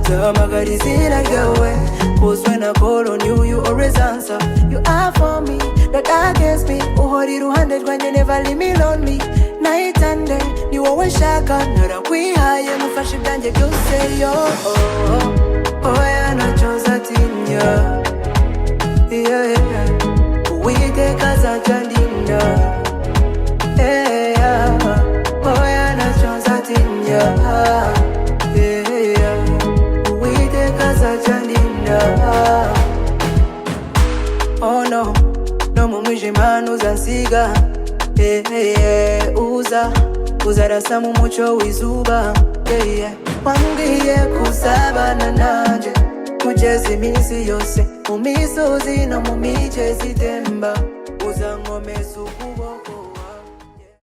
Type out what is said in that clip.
Zamagarizina yawe. Cause when I call on you, you always answer. You are for me, not against me. Uhori ruhande when you never leave me lonely. Night and day, you always shaka. Nora kwihaye mufashe byanjye byose yo. Oya nachoza tinya. Yeah, Uwiteka azajandinda. Yeah, oya nachoza tinya. Oh no, no mumwijima ntuzansiga. Uzarasa mu mucyo w'izuba. Wambwiye kuzabana nanjye kugeza iminsi yose, mu misozi no mu migezi itemba. Uzankomeza ukuboko